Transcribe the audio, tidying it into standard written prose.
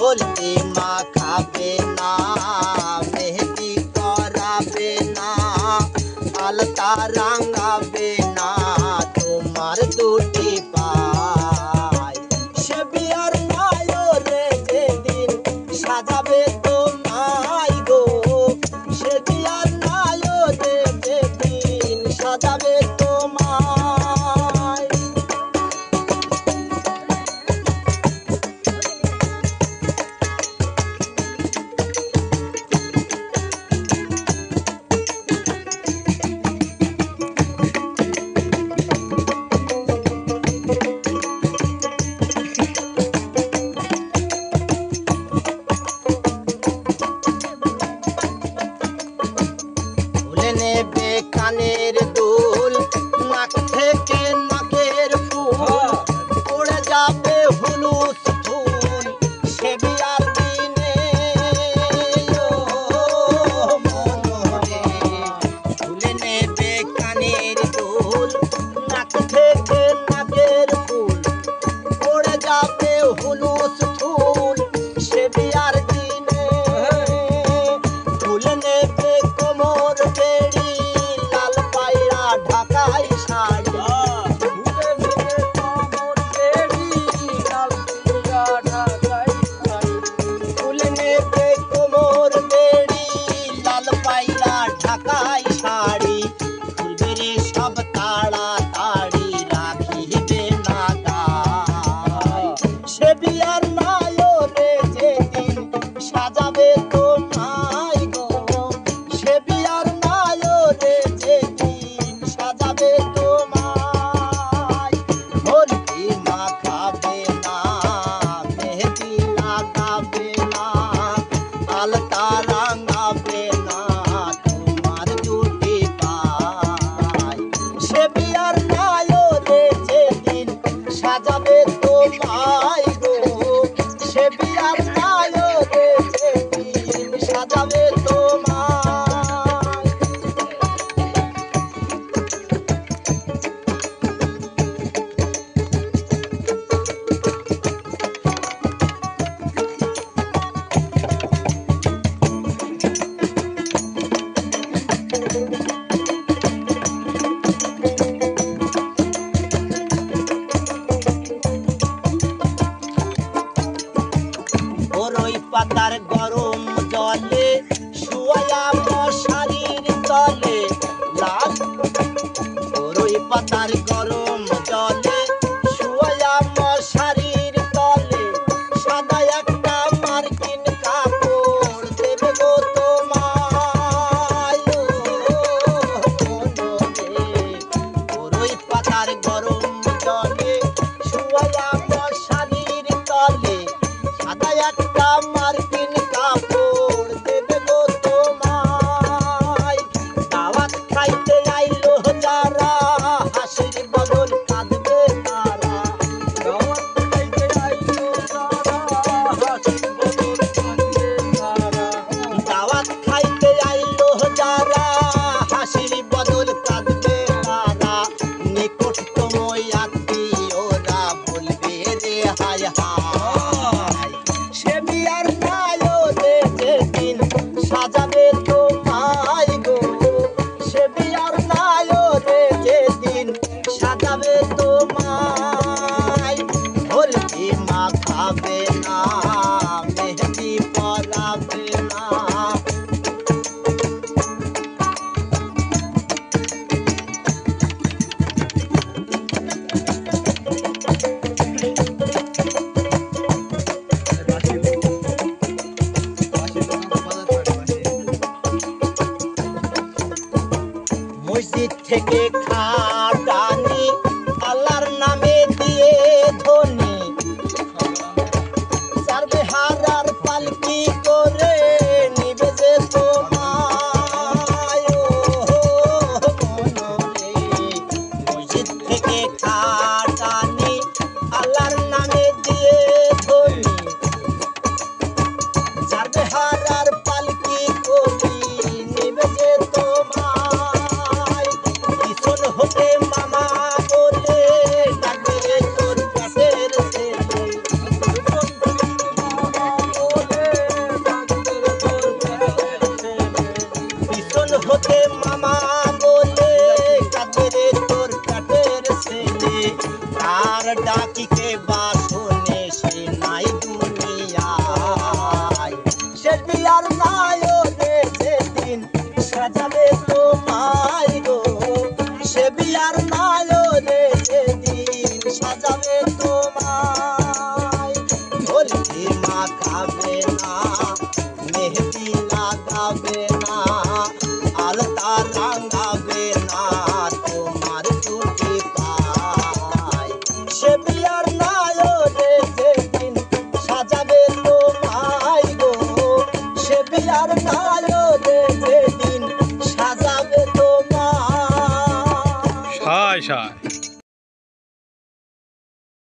হলদি মাখাবে না, মেহেদি করাবে না, আলতা রাঙাবে না তোমার দুটি পায়। সে বিয়ার নয়রে যেদিন সাজাবে তোমায় গো, সে বিয়ার নয়রে যেদিন সাজাবে তোমায়। নেবে কানের দুল, নাক থেকে নাকের ফুল, পড়ে যাবে হুলুস ফুল সে বিয়ার দিনে। মনরে তুলে নেবে কানের দুল, নাক থেকে নাকের ফুল, পড়ে যাবে হুলুস ফুল সে বিয়ার দিনে। তুলে নেবে কোমর বেড়ি, লাল পায়রা ঢাকাই শাড়ি, তুলে নেবে কোমর বেড়ি, লাল পায়রা ঢাকাই শাড়ি, তুলে নেবে কোমর বেড়ি, লাল পায়রা ঢাকাই শাড়ি। তুলবে রে সব তাড়াতাড়ি, রাখিবে না গায়। সে বিয়ার নয়রে যেদিন সাজাবে তোমায় গো, সে বিয়ার নয়রে যেদিন সাজাবে তোমায়। হলদি মাখাবে না, মেহেদি লাগাবে না, আলতা রাঙাবে না তোমার দুটি পায়। সে বিয়ার নয়রে যেদিন সাজাবে তোমায় গো, সে বিয়ার নয়রে যেদিন সাজাবে তোমায়। বরই পাতার গরম জলে শুয়ায়া মশারির তলে, লাল বরই পাতার গরম জলে শুয়ায়া মশারির তলে, সাদা একটা মার্কিন কাপড় দেবে গো তোমায়। বরই পাতার গরম জলে শুয়ায়া মশারির তলে, সাদা একটা মার্কিন কাপড় দেবে গো তোমায়। দাওয়াত খাইতে আইলো যারা, হাসির বদল কাঁদবে তারা, দাওয়াত খাইতে আইলো যারা, হাসির বদল কাঁদবে তারা, দাওয়াত খাইতে আইলো যারা, হাসির বদল কাঁদবে তারা। নিকটতম আত্মীয়রা বলবে রে হায় হায়। সে বিয়ার নয়রে যেদিন সাজাবে তোমায় গো, সে বিয়ার নয়রে যেদিন সাজাবে তোমায়। হলদি মাখাবে না, মেহেদি পরাবে না, মসজিদ থেকে খাটানি, আল্লাহর নামে দিয়ে ধ্বনি, সারবে হারার পালকি করে নিবে যে তোমায়। মনরে মসজিদ থেকে খাটানি, আল্লাহর নামে দিয়ে ধ্বনি, সারবে হারার পালকি করে নিবে যে তোমায়। পিছন নায়রে যেদিন সাজাবে তোমার সায় সায়